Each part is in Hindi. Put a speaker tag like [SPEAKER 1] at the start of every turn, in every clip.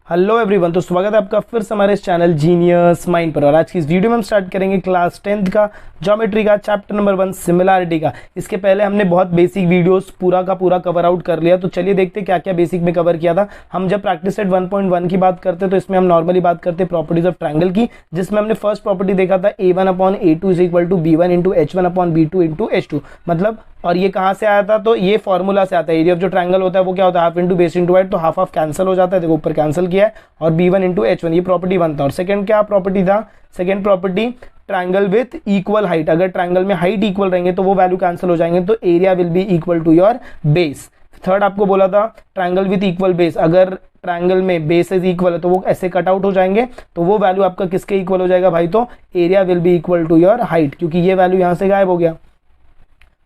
[SPEAKER 1] हेलो एवरीवन, तो स्वागत है आपका फिर से हमारे इस चैनल जीनियस माइंड पर। और आज की इस वीडियो में हम स्टार्ट करेंगे क्लास 10th का ज्योमेट्री का चैप्टर नंबर 1 सिमिलैरिटी का। इसके पहले हमने बहुत बेसिक वीडियोस पूरा का पूरा कवर आउट कर लिया, तो चलिए देखते हैं क्या क्या बेसिक में कवर किया था। हम जब प्रैक्टिस सेट 1.1 की बात करते हैं तो इसमें हम नॉर्मली बात करते हैं प्रॉपर्टीज ऑफ ट्रायंगल की, जिसमें हमने फर्स्ट प्रॉपर्टी देखा था a1/a2 is equal to b1 into h1/b2 into h2। मतलब और ये कहाँ से आया था, तो ये फॉर्मूला से आता है। एरिया ऑफ जो ट्रायंगल होता है वो क्या होता है, half into base into height, तो हाफ हाफ कैंसिल हो जाता है। देखो ऊपर कैंसिल किया है, और b1 इंटू h1 ये प्रॉपर्टी 1 था। और सेकंड क्या प्रॉपर्टी था, second property triangle with equal height. अगर ट्रायंगल में हाइट इक्वल रहेंगे तो वो वैल्यू कैंसिल हो जाएंगे, तो area will be equal to your base. Third आपको बोला था ट्रायंगल विथ इक्वल बेस, अगर ट्रायंगल में बेसेस इक्वल है तो वो ऐसे कट आउट हो जाएंगे, तो वो वैल्यू आपका किसके इक्वल हो जाएगा भाई, तो area will be equal to your height, क्योंकि ये वैल्यू यहां से गायब हो गया।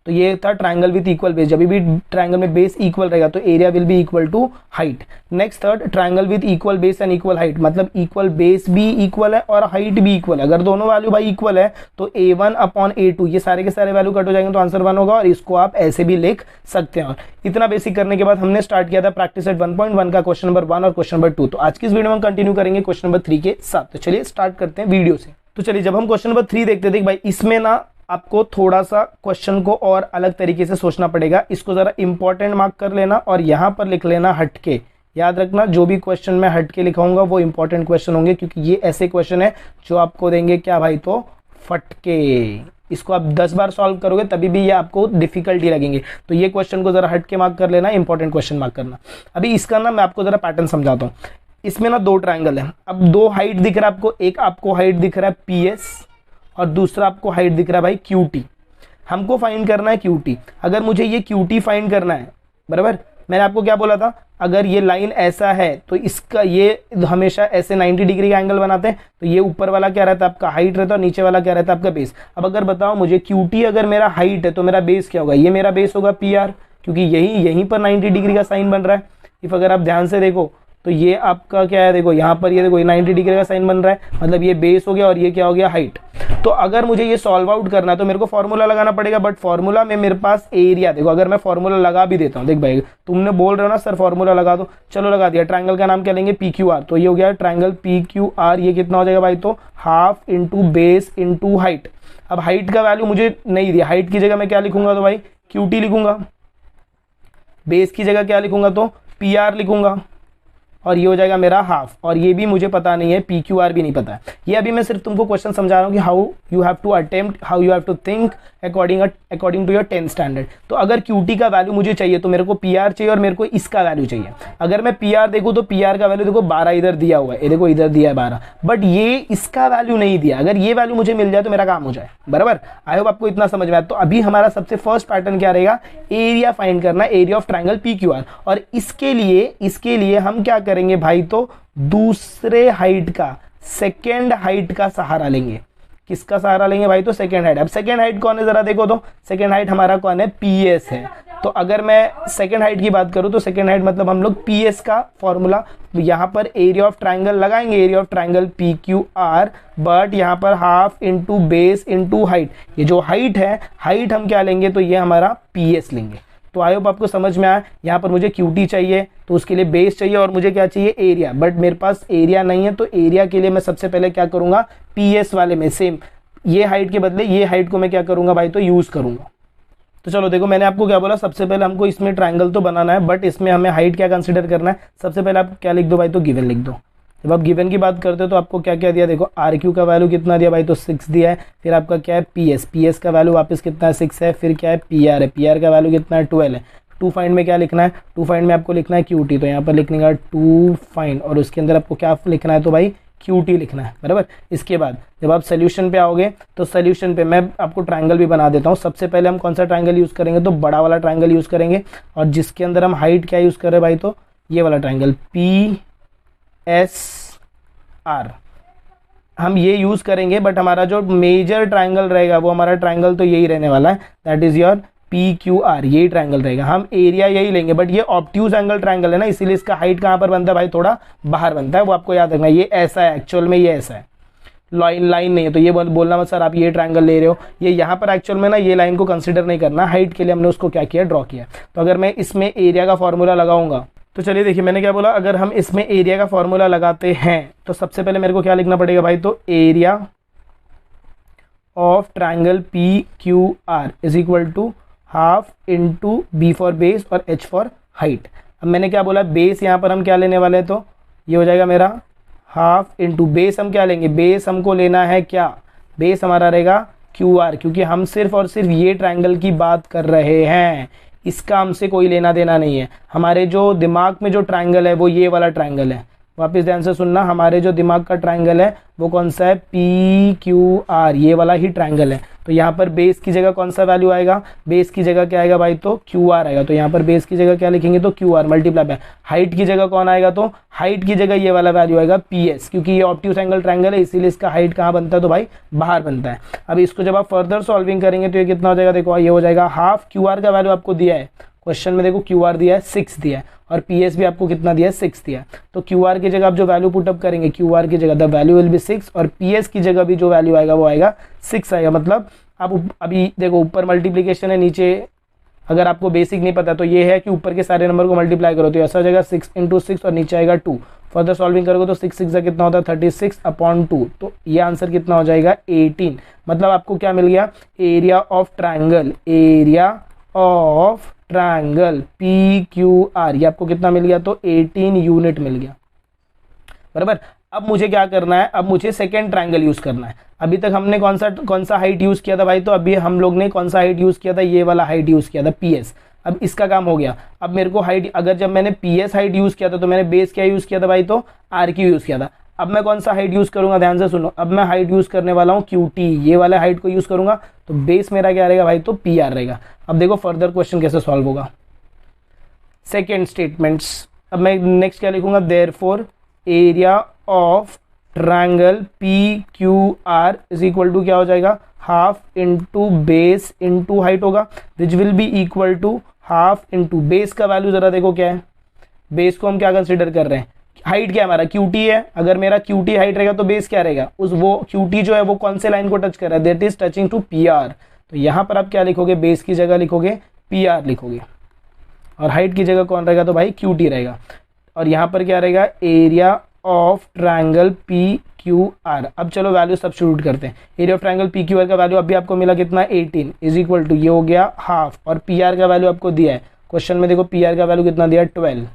[SPEAKER 1] तो ये था ट्रायंगल विथ इक्वल बेस। जब भी ट्रायंगल में बेस इक्वल रहेगा तो area will be equal to height. Next third triangle with equal base and equal height, मतलब इक्वल बेस भी इक्वल है और हाइट भी इक्वल है। अगर दोनों वैल्यू भाई इक्वल है तो a1/a2 ये सारे के सारे वैल्यू कट हो जाएंगे, तो आंसर 1 होगा। और इसको आप ऐसे भी लिख सकते हैं। और इतना बेसिक करने के बाद हमने स्टार्ट किया था प्रैक्टिस सेट 1.1 का क्वेश्चन नंबर 1 और क्वेश्चन नंबर 2। तो आज की इस वीडियो में कंटिन्यू करेंगे क्वेश्चन नंबर 3 के साथ। तो चलिए स्टार्ट करते हैं वीडियो से। तो चलिए जब हम क्वेश्चन नंबर 3 देखते थे भाई, इसमें ना आपको थोड़ा सा क्वेश्चन को और अलग तरीके से सोचना पड़ेगा। इसको जरा इंपॉर्टेंट मार्क कर लेना और यहां पर लिख लेना हटके। याद रखना जो भी क्वेश्चन मैं हटके लिखाऊंगा वो इंपॉर्टेंट क्वेश्चन होंगे, क्योंकि ये ऐसे क्वेश्चन है जो आपको देंगे क्या भाई, तो फटके। इसको आप 10 बार सॉल्व करोगे तभी भी ये आपको डिफिकल्टी लगेंगे। तो ये क्वेश्चन को जरा हटके मार्क कर लेना, इंपॉर्टेंट क्वेश्चन मार्क करना। अभी इसका ना मैं आपको जरा पैटर्न समझाता हूँ। इसमें ना दो ट्राइंगल है। अब दो हाइट दिख रहा है आपको, एक आपको हाइट दिख रहा है PS और दूसरा आपको हाइट दिख रहा है भाई QT। हमको फाइंड करना है QT। अगर मुझे ये QT फाइंड करना है, बराबर, मैंने आपको क्या बोला था, अगर ये लाइन ऐसा है तो इसका ये हमेशा ऐसे 90 डिग्री का एंगल बनाते हैं। तो ये ऊपर वाला क्या रहता है आपका हाइट रहता है और नीचे वाला क्या रहता है आपका बेस। अब अगर बताओ मुझे QT अगर मेरा हाइट है तो मेरा बेस क्या होगा, ये मेरा बेस होगा PR, क्योंकि यहीं पर 90 डिग्री का साइन बन रहा है। इफ अगर आप ध्यान से देखो तो ये आपका क्या है, देखो यहाँ पर ये देखो 90 डिग्री का साइन बन रहा है, मतलब ये बेस हो गया और ये क्या हो गया, हाइट। तो अगर मुझे ये सॉल्व आउट करना है तो मेरे को फॉर्मूला लगाना पड़ेगा, बट फॉर्मूला में मेरे पास एरिया, देखो अगर मैं फॉर्मूला लगा भी देता हूँ, देख भाई तुमने बोल रहे हो ना सर फॉर्मूला लगा दो, चलो लगा दिया। ट्रायंगल का नाम क्या लेंगे, PQR। तो ये हो गया ट्रायंगल PQR। ये कितना हो जाएगा भाई, तो half into base into height. अब हाइट का वैल्यू मुझे नहीं दिया, हाइट की जगह मैं क्या लिखूंगा, तो भाई QT लिखूंगा। बेस की जगह क्या लिखूंगा, तो PR लिखूंगा। और ये हो जाएगा मेरा हाफ। और ये भी मुझे पता नहीं है, PQR भी नहीं पता है। ये अभी मैं सिर्फ तुमको क्वेश्चन समझा रहा हूँ कि how you have to attempt, how you have to think according to your 10th standard. तो अगर QT का वैल्यू मुझे चाहिए तो मेरे को PR चाहिए और मेरे को इसका वैल्यू चाहिए। अगर मैं PR देखूँ तो PR का वैल्यू देखो 12 इधर दिया हुआ है, ये देखो इधर दिया है 12, बट ये इसका वैल्यू नहीं दिया। अगर ये वैल्यू मुझे मिल जाए तो मेरा काम हो जाए, बराबर। आई होप आपको इतना समझ में आया। तो अभी हमारा सबसे फर्स्ट पैटर्न क्या रहेगा, एरिया फाइंड करना, एरिया ऑफ ट्रायंगल PQR। और इसके लिए हम क्या करेंगे भाई, तो दूसरे हाइट का, सेकेंड हाइट का सहारा लेंगे। किसका सहारा लेंगे भाई, तो सेकेंड हाइट। अब सेकेंड हाइट कौन है जरा देखो, तो सेकेंड हाइट हमारा कौन है, PS है। तो अगर मैं सेकेंड हाइट की बात करूं तो सेकेंड हाइट मतलब हम लोग PS का फॉर्मूला, यहां पर एरिया ऑफ ट्रायंगल लगाएंगे, area of triangle PQR, but यहां पर half into base into height. ये जो हाइट है, हाइट हम क्या लेंगे, तो ये हमारा PS लेंगे। तो आई होप आपको समझ में आया। यहाँ पर मुझे QT चाहिए तो उसके लिए बेस चाहिए और मुझे क्या चाहिए, एरिया। बट मेरे पास एरिया नहीं है, तो एरिया के लिए मैं सबसे पहले क्या करूंगा, PS वाले में सेम ये हाइट के बदले ये हाइट को मैं क्या करूंगा भाई, तो यूज करूंगा। तो चलो देखो मैंने आपको क्या बोला, सबसे पहले हमको इसमें ट्रायंगल तो बनाना है, बट इसमें हमें हाइट क्या कंसिडर करना है। सबसे पहले आप क्या लिख दो भाई, तो गिवन लिख दो। जब आप गिवन की बात करते हो तो आपको क्या क्या दिया, देखो RQ का वैल्यू कितना दिया भाई, तो 6 दिया है। फिर आपका क्या है, PS का वैल्यू वापस कितना है, 6 है। फिर क्या है, PR है, PR का वैल्यू कितना है, 12 है। टू फाइंड में क्या लिखना है, टू फाइंड में आपको लिखना है QT। तो यहाँ पर लिखने का टू फाइंड, और उसके अंदर आपको क्या लिखना है, तो भाई QT लिखना है, बराबर। इसके बाद जब आप सोल्यूशन पे आओगे तो सोल्यूशन पे मैं आपको ट्रायंगल भी बना देता हूँ। सबसे पहले हम कौन सा ट्रायंगल यूज़ करेंगे, तो बड़ा वाला ट्रायंगल यूज़ करेंगे, और जिसके अंदर हम हाइट क्या यूज़ कर रहे हैं भाई, तो ये वाला ट्रायंगल PSR हम ये यूज़ करेंगे। बट हमारा जो मेजर ट्रायंगल रहेगा वो हमारा ट्रायंगल तो यही रहने वाला है, दैट इज़ योर PQR। यही ट्रायंगल रहेगा, हम एरिया यही लेंगे। बट ये ऑब्ट्यूज एंगल ट्रायंगल है ना, इसीलिए इसका हाइट कहाँ पर बनता है भाई, थोड़ा बाहर बनता है, वो आपको याद रखना। ये ऐसा है, एक्चुअल में ये ऐसा है, लाइन नहीं है। तो ये बोलना मत सर आप ये ट्रायंगल ले रहे हो, ये यहाँ पर एक्चुअल में ना ये लाइन को कंसिडर नहीं करना, हाइट के लिए हमने उसको क्या किया, ड्रॉ किया। तो अगर मैं इसमें एरिया का फॉर्मूला लगाऊंगा तो चलिए देखिए मैंने क्या बोला, अगर हम इसमें एरिया का फॉर्मूला लगाते हैं तो सबसे पहले मेरे को क्या लिखना पड़ेगा भाई, तो area of triangle P Q R is equal to half into B for base और एच फॉर हाइट। अब मैंने क्या बोला, बेस यहाँ पर हम क्या लेने वाले हैं, तो ये हो जाएगा मेरा हाफ इंटू बेस हम क्या लेंगे, बेस हमको लेना है क्या, बेस हमारा रहेगा क्यू आर, क्योंकि हम सिर्फ और सिर्फ ये ट्राइंगल की बात कर रहे हैं, इसका हमसे कोई लेना देना नहीं है। हमारे जो दिमाग में जो ट्राइंगल है वो ये वाला ट्राइंगल है, वापस ध्यान से सुनना, हमारे जो दिमाग का ट्राइंगल है वो कौन सा है, पी क्यू आर, ये वाला ही ट्राइंगल है। तो यहाँ पर बेस की जगह कौन सा वैल्यू आएगा, बेस की जगह क्या आएगा भाई, तो क्यू आर आएगा। तो यहाँ पर बेस की जगह क्या लिखेंगे, तो Q R multiply by height की जगह कौन आएगा, तो हाइट की जगह ये वाला वैल्यू आएगा पी एस, क्योंकि ये ऑब्ट्यूज एंगल ट्राइंगल है इसीलिए इसका हाइट कहाँ बनता है, तो भाई बाहर बनता है। अब इसको जब आप फर्दर सॉल्विंग करेंगे तो ये कितना हो जाएगा, देखो ये हो जाएगा हाफ, क्यू आर का वैल्यू आपको दिया है क्वेश्चन में, देखो क्यू आर दिया है 6 दिया है और पी एस भी आपको कितना दिया है 6 दिया है। तो क्यू आर की जगह आप जो वैल्यू पुटअप करेंगे, क्यू आर की जगह द वैल्यू विल बी 6 और पी एस की जगह भी जो वैल्यू आएगा वो आएगा 6 आएगा। मतलब आप अभी देखो ऊपर मल्टीप्लीकेशन है, नीचे अगर आपको बेसिक नहीं पता तो ये है कि ऊपर के सारे नंबर को मल्टीप्लाई करो तो ऐसा हो जाएगा 6 इंटू 6 और नीचे आएगा 2। फर्दर सॉल्विंग करोगे तो 6 6 कितना होता है 36/2, तो ये आंसर कितना हो जाएगा 18। मतलब आपको क्या मिल गया, area of triangle, area of triangle P Q are, ये आपको कितना मिल गया, तो 18 यूनिट मिल गया, बराबर। अब मुझे क्या करना है, अब मुझे सेकेंड ट्राइंगल यूज करना है। अभी तक हमने कौन सा हाइट यूज किया था भाई, तो अभी हम लोग ने कौन सा हाइट यूज किया था, ये वाला हाइट यूज किया था पी एस। अब इसका काम हो गया। अब मेरे को हाइट, अगर जब मैंने पी एस हाइट यूज किया था तो मैंने बेस क्या यूज किया था भाई, तो आर क्यू यूज किया था। अब मैं कौन सा हाइट यूज करूंगा, ध्यान से सुनो, अब मैं हाइट यूज करने वाला हूँ क्यू टी, ये वाले हाइट को यूज करूंगा, तो बेस मेरा क्या रहेगा भाई, तो पी आर रहेगा। अब देखो फर्दर क्वेश्चन कैसे सॉल्व होगा, सेकेंड स्टेटमेंट्स। अब मैं नेक्स्ट क्या लिखूंगा, therefore area of triangle P Q R is equal to क्या हो जाएगा, half into base into height होगा, which will be equal to half into base का वैल्यू जरा देखो क्या है, बेस को हम क्या कंसिडर कर रहे हैं, हाइट क्या है हमारा क्यूटी है, अगर मेरा क्यूटी हाइट रहेगा तो बेस क्या रहेगा, उस वो क्यूटी जो है वो कौन से लाइन को टच कर रहा है, that is touching to P R. तो यहाँ पर आप क्या लिखोगे, बेस की जगह लिखोगे पी आर लिखोगे और हाइट की जगह कौन रहेगा, तो भाई क्यूटी रहेगा। और यहाँ पर क्या रहेगा, area of triangle P Q are. अब चलो वैल्यू सब्स्टिट्यूट करते हैं। Area of triangle P Q are का वैल्यू अभी आपको मिला कितना, 18 इज इक्वल टू ये हो गया हाफ, और पी आर का वैल्यू आपको दिया है क्वेश्चन में, देखो पी आर का वैल्यू कितना दिया है 12।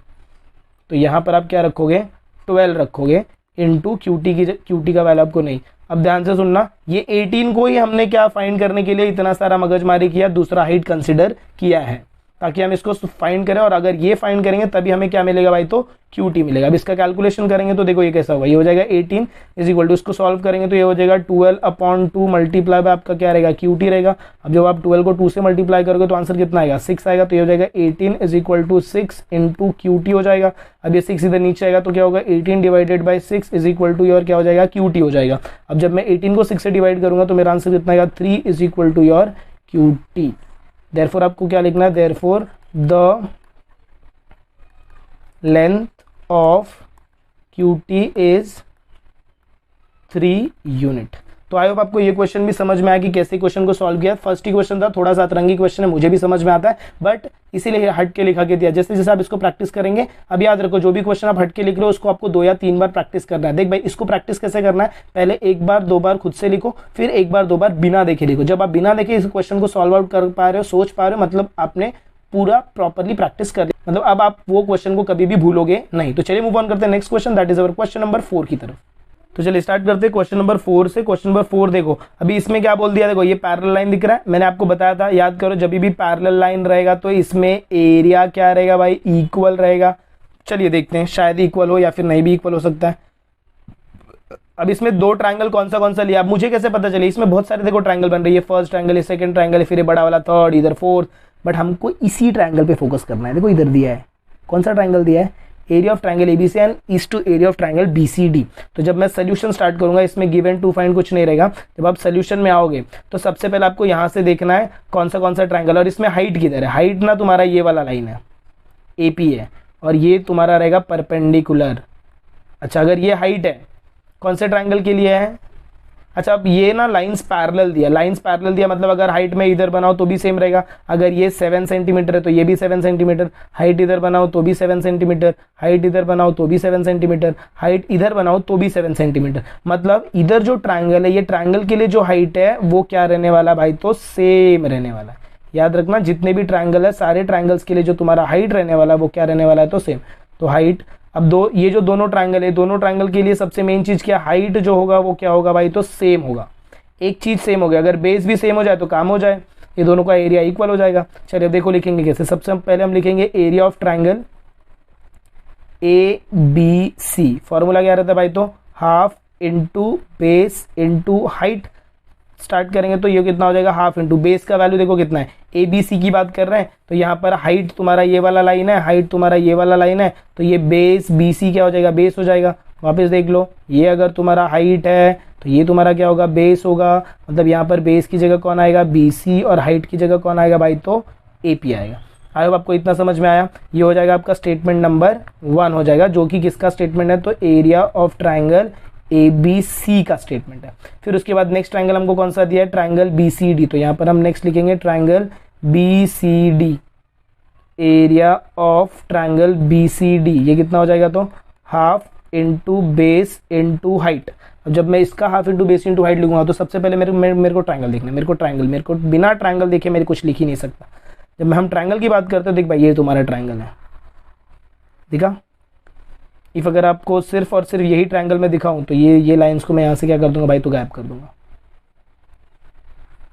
[SPEAKER 1] तो यहाँ पर आप क्या रखोगे, 12 रखोगे इंटू क्यूटी का वैल्यू आपको नहीं। अब ध्यान से सुनना, ये 18 को ही हमने क्या फाइंड करने के लिए इतना सारा मगजमारी किया, दूसरा हाइट कंसिडर किया है ताकि हम इसको फाइंड करें, और अगर ये फाइंड करेंगे तभी हमें क्या मिलेगा भाई, तो क्यूटी मिलेगा। अब इसका कैलकुलेशन करेंगे तो देखो ये कैसा होगा, ये हो जाएगा 18 इज इक्वल टू, इसको सॉल्व करेंगे तो ये हो जाएगा 12/2 मल्टीप्लाई बाय आपका क्या रहेगा, क्यूटी रहेगा। अब जब आप 12 को 2 से मल्टीप्लाई करोगे तो आंसर कितना आएगा, 6 आएगा। तो ये हो जाएगा 18 is equal to 6 into QT हो जाएगा। अब ये 6 इधर नीचे आएगा तो क्या होगा, 18 divided by 6 is equal to your क्या हो जाएगा, क्यूटी हो जाएगा। अब जब मैं 18 को 6 से डिवाइड करूंगा तो मेरा आंसर कितना आएगा, 3 is equal to your QT. Therefore आपको क्या लिखना है, therefore the length of QT is 3 unit. तो आई होप आपको ये क्वेश्चन भी समझ में आया कि कैसे क्वेश्चन को सॉल्व किया। फर्स्ट ही क्वेश्चन था, थोड़ा सा अतरंगी क्वेश्चन है, मुझे भी समझ में आता है, बट इसीलिए हट के लिखा के दिया। जैसे जैसे आप इसको प्रैक्टिस करेंगे, अब याद रखो जो भी क्वेश्चन आप हट के लिख रहे हो उसको आपको 2 या 3 बार प्रैक्टिस करना है। देख भाई इसको प्रैक्टिस कैसे करना है, पहले 1 बार 2 बार खुद से लिखो, फिर 1 बार 2 बार बिना देखे लिखो। जब आप बिना देखे इस क्वेश्चन को सॉल्व आउट कर पा रहे हो, सोच पा रहे हो, मतलब आपने पूरा प्रॉपर्ली प्रैक्टिस कर लिया, मतलब अब आप वो क्वेश्चन को कभी भी भूलोगे नहीं। तो चलिए मूव ऑन करते हैं next question, that is our question number 4 की तरफ। तो चलिए स्टार्ट करते हैं क्वेश्चन नंबर 4 से। क्वेश्चन नंबर 4 देखो, अभी इसमें क्या बोल दिया, देखो ये पैरेलल लाइन दिख रहा है, मैंने आपको बताया था, याद करो जब भी पैरेलल लाइन रहेगा तो इसमें एरिया क्या रहेगा भाई, इक्वल रहेगा। चलिए देखते हैं, शायद इक्वल हो या फिर नहीं भी इक्वल हो सकता है। अब इसमें 2 ट्रायंगल कौन सा लिया, अब मुझे कैसे पता चले, इसमें बहुत सारे देखो ट्रायंगल बन रही है, फर्स्ट ट्रायंगल है, सेकंड ट्रायंगल है, फिर ये बड़ा वाला थर्ड, इधर फोर्थ, बट हमको इसी ट्रायंगल पे फोकस करना है। देखो इधर दिया है, कौन सा ट्रायंगल दिया है, area of triangle ABC and is to area of triangle BCD. तो जब मैं सोल्यूशन स्टार्ट करूंगा, इसमें गिव एंड टू फाइंड कुछ नहीं रहेगा। जब आप सोल्यूशन में आओगे तो सबसे पहले आपको यहां से देखना है कौन सा ट्रायंगल, और इसमें हाइट किधर है, हाइट ना तुम्हारा ये वाला लाइन है एपी है, और ये तुम्हारा रहेगा परपेंडिकुलर। अच्छा अगर ये हाइट है, कौन से ट्रायंगल के लिए है, अच्छा अब ये ना लाइंस पैरेलल दिया, लाइंस पैरेलल दिया मतलब अगर हाइट में इधर बनाओ तो भी सेम रहेगा, अगर ये 7 सेंटीमीटर है तो ये भी 7 सेंटीमीटर, हाइट इधर बनाओ तो भी 7 सेंटीमीटर, हाइट इधर बनाओ तो भी 7 सेंटीमीटर, हाइट इधर बनाओ तो भी 7 सेंटीमीटर। मतलब इधर जो ट्रायंगल है, ये ट्रायंगल के लिए जो हाइट है वो क्या रहने वाला भाई, तो सेम रहने वाला है। याद रखना जितने भी ट्रायंगल है, सारे ट्रायंगल्स के लिए जो तुम्हारा हाइट रहने वाला है वो क्या रहने वाला है, तो सेम। तो हाइट, अब ये जो दोनों ट्रायंगल है, दोनों ट्रायंगल के लिए सबसे मेन चीज क्या, हाइट जो होगा वो क्या होगा भाई, तो सेम होगा। एक चीज सेम हो गया, अगर बेस भी सेम हो जाए तो काम हो जाए, ये दोनों का एरिया इक्वल हो जाएगा। चलिए देखो लिखेंगे कैसे। सबसे पहले हम लिखेंगे area of triangle ABC। Formula क्या रहता है भाई, तो half into base into height. Start करेंगे तो ये कितना हो जाएगा, हाफ इंटू बेस का वैल्यू देखो कितना है, ABC की बात कर रहे हैं तो यहाँ पर हाइट तुम्हारा ये वाला लाइन है, हाइट तुम्हारा ये वाला लाइन है, तो ये बेस BC क्या हो जाएगा, बेस हो जाएगा। वापस देख लो, ये अगर तुम्हारा हाइट है तो ये तुम्हारा क्या होगा, बेस होगा। मतलब यहाँ पर बेस की जगह कौन आएगा, BC, और हाइट की जगह कौन आएगा भाई, तो AP आएगा। आई होप आपको इतना समझ में आया। ये हो जाएगा आपका स्टेटमेंट नंबर 1 हो जाएगा, जो कि किसका स्टेटमेंट है, तो एरिया ऑफ ट्रायंगल ABC का स्टेटमेंट है। फिर उसके बाद नेक्स्ट ट्रायंगल हमको कौन सा दिया है, ट्रायंगल BCD। तो यहाँ पर हम नेक्स्ट लिखेंगे triangle BCD, area of triangle BCD। ये कितना हो जाएगा, तो half into base into height. अब जब मैं इसका half into base into height लिखूंगा तो सबसे पहले मेरे को ट्रायंगल देखना है, मेरे को बिना ट्रायंगल देखे मेरे कुछ लिख ही नहीं सकता। जब हम ट्रायंगल की बात करते हैं, देख भाई ये तुम्हारा ट्रायंगल है, दिखा। इफ अगर आपको सिर्फ और सिर्फ यही ट्रायंगल में दिखाऊं तो ये लाइंस को मैं यहाँ से क्या कर दूंगा भाई, तो गायब कर दूंगा।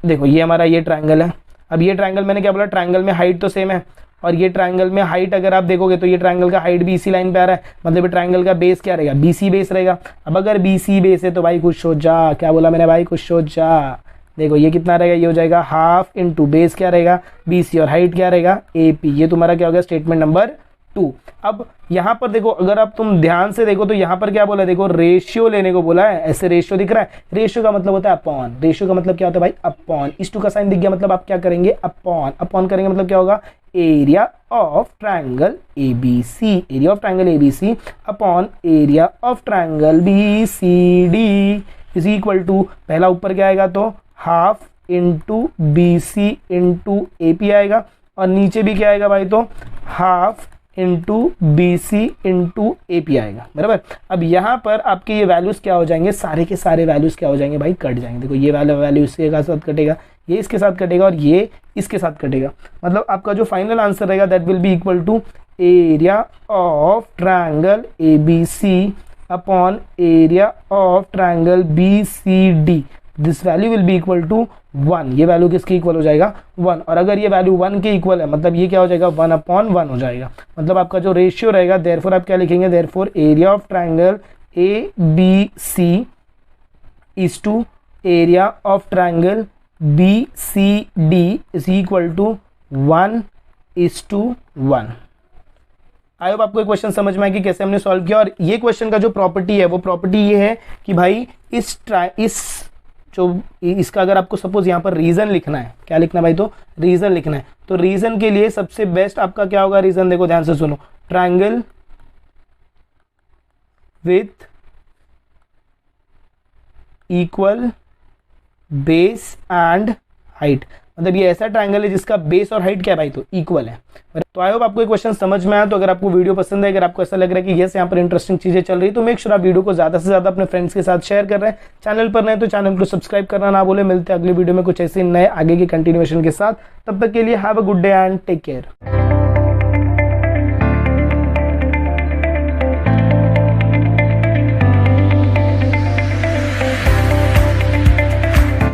[SPEAKER 1] देखो ये हमारा ये ट्रायंगल है। अब ये ट्रायंगल मैंने क्या बोला, ट्रायंगल में हाइट तो सेम है, और ये ट्रायंगल में हाइट अगर आप देखोगे तो ये ट्रायंगल का हाइट भी इसी लाइन पे आ रहा है, मतलब ट्रायंगल का बेस क्या रहेगा, BC बेस रहेगा। अब अगर BC बेस है तो भाई खुश हो जा, क्या बोला मैंने भाई, खुश हो जा। देखो ये कितना रहेगा, ये हो जाएगा हाफ इंटू बेस क्या रहेगा, BC, और हाइट क्या रहेगा, AP। ये तुम्हारा क्या हो गया, स्टेटमेंट नंबर 2। अब यहाँ पर देखो, अगर आप तुम ध्यान से देखो तो यहाँ पर क्या बोला, देखो रेशियो लेने को बोला है। ऐसे रेशियो दिख रहा है, रेशियो का मतलब होता है अपॉन। रेशियो का मतलब क्या होता है भाई, अपॉन। इस 2 का साइन दिख गया, मतलब आप क्या करेंगे, अपॉन। अपॉन करेंगे मतलब क्या होगा, area of triangle ABC, area of triangle ABC upon area of triangle BCD is equal to, पहला ऊपर क्या आएगा, तो half into BC into AP आएगा, और नीचे भी क्या आएगा भाई, तो half into BC into AP आएगा, बराबर। अब यहाँ पर आपके ये वैल्यूज क्या हो जाएंगे, सारे के सारे वैल्यूज क्या हो जाएंगे भाई, कट जाएंगे। देखो ये वाला वैल्यू इसके साथ कटेगा, ये इसके साथ कटेगा, और ये इसके साथ कटेगा। मतलब आपका जो फाइनल आंसर रहेगा that will be equal to area of triangle ABC upon area of triangle BCD। This value will be equal to 1। ये वैल्यू किसके इक्वल हो जाएगा, 1। और अगर ये वैल्यू 1 के इक्वल है मतलब ये क्या हो जाएगा, 1/1 हो जाएगा। मतलब आपका जो रेशियो रहेगा, देयरफॉर आप क्या लिखेंगे, therefore area of triangle ABC is to area of triangle BCD is equal to 1:1। I hope आपको ये क्वेश्चन समझ में आया कि कैसे हमने सॉल्व किया। और ये क्वेश्चन का जो प्रॉपर्टी है वो प्रॉपर्टी ये है कि भाई इसका अगर आपको सपोज यहाँ पर रीजन लिखना है, क्या लिखना है भाई, तो रीजन लिखना है। तो रीजन के लिए सबसे बेस्ट आपका क्या होगा, रीजन देखो ध्यान से सुनो, triangle with equal base and height. मतलब ये ऐसा ट्रायंगल है जिसका बेस और हाइट क्या है भाई, तो इक्वल है। तो आई होप आपको ये क्वेश्चन समझ में आया। तो अगर आपको वीडियो पसंद है, अगर आपको ऐसा लग रहा है कि यस यहाँ पर इंटरेस्टिंग चीजें चल रही है, तो मेक श्योर आप वीडियो को ज्यादा से ज्यादा अपने फ्रेंड्स के साथ शेयर कर रहे हैं। चैनल पर नए तो चैनल को सब्सक्राइब करना ना भूले। मिलते हैं अगले वीडियो में कुछ ऐसे नए आगे के कंटिन्यूएशन के साथ। तब तक के लिए have a good day and take care.